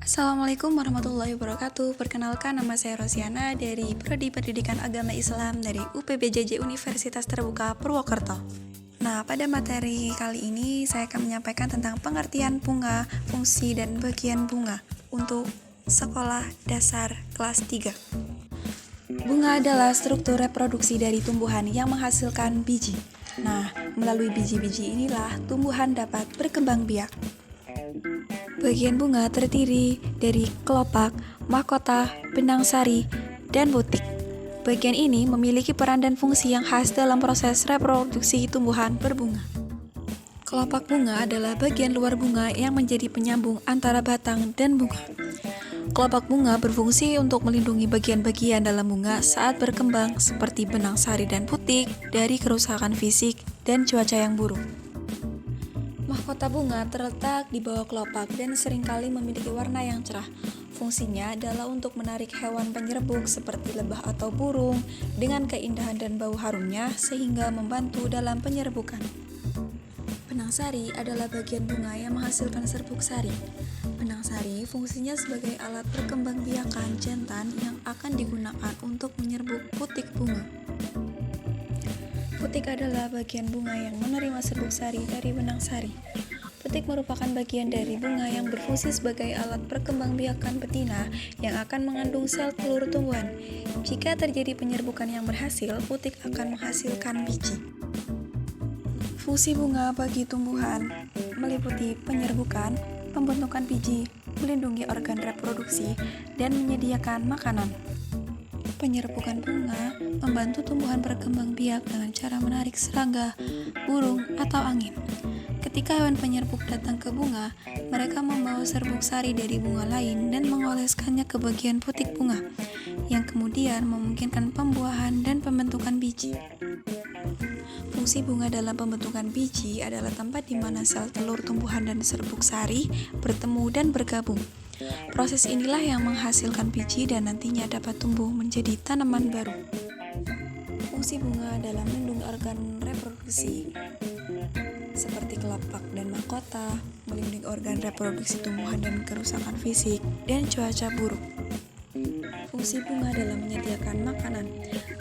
Assalamualaikum warahmatullahi wabarakatuh. Perkenalkan, nama saya Rosiana dari Prodi Pendidikan Agama Islam dari UPBJJ Universitas Terbuka Purwokerto. Nah, pada materi kali ini saya akan menyampaikan tentang pengertian bunga, fungsi, dan bagian bunga untuk sekolah dasar kelas 3. Bunga adalah struktur reproduksi dari tumbuhan yang menghasilkan biji. Nah, melalui biji-biji inilah tumbuhan dapat berkembang biak. Bagian bunga terdiri dari kelopak, mahkota, benang sari, dan butik. Bagian ini memiliki peran dan fungsi yang khas dalam proses reproduksi tumbuhan berbunga. Kelopak bunga adalah bagian luar bunga yang menjadi penyambung antara batang dan bunga. Kelopak bunga berfungsi untuk melindungi bagian-bagian dalam bunga saat berkembang seperti benang sari dan butik dari kerusakan fisik dan cuaca yang buruk. Mahkota bunga terletak di bawah kelopak dan seringkali memiliki warna yang cerah. Fungsinya adalah untuk menarik hewan penyerbuk seperti lebah atau burung dengan keindahan dan bau harumnya sehingga membantu dalam penyerbukan. Benang sari adalah bagian bunga yang menghasilkan serbuk sari. Benang sari fungsinya sebagai alat perkembangbiakan jantan yang akan digunakan untuk menyerbuk putik bunga. Putik adalah bagian bunga yang menerima serbuk sari dari benang sari. Putik merupakan bagian dari bunga yang berfungsi sebagai alat perkembangbiakan betina yang akan mengandung sel telur tumbuhan. Jika terjadi penyerbukan yang berhasil, putik akan menghasilkan biji. Fungsi bunga bagi tumbuhan meliputi penyerbukan, pembentukan biji, melindungi organ reproduksi, dan menyediakan makanan. Penyerbukan bunga membantu tumbuhan berkembang biak dengan cara menarik serangga, burung, atau angin. Ketika hewan penyerbuk datang ke bunga, mereka membawa serbuk sari dari bunga lain dan mengoleskannya ke bagian putik bunga, yang kemudian memungkinkan pembuahan dan pembentukan biji. Fungsi bunga dalam pembentukan biji adalah tempat di mana sel telur tumbuhan dan serbuk sari bertemu dan bergabung. Proses inilah yang menghasilkan biji dan nantinya dapat tumbuh menjadi tanaman baru. Fungsi bunga dalam melindungi organ reproduksi seperti kelopak dan mahkota, melindungi organ reproduksi tumbuhan dan kerusakan fisik, dan cuaca buruk. Fungsi bunga dalam menyediakan makanan.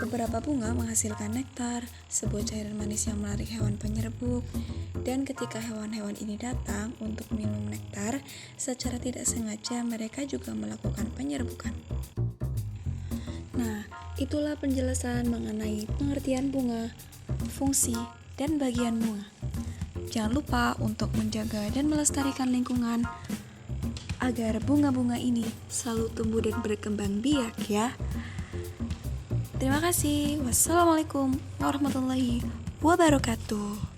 Beberapa bunga menghasilkan nektar, sebuah cairan manis yang menarik hewan penyerbuk, dan ketika hewan-hewan ini datang untuk minum nektar, secara tidak sengaja mereka juga melakukan penyerbukan. Nah, itulah penjelasan mengenai pengertian bunga, fungsi, dan bagian bunga. Jangan lupa untuk menjaga dan melestarikan lingkungan agar bunga-bunga ini selalu tumbuh dan berkembang biak ya. Terima kasih. Wassalamualaikum warahmatullahi wabarakatuh.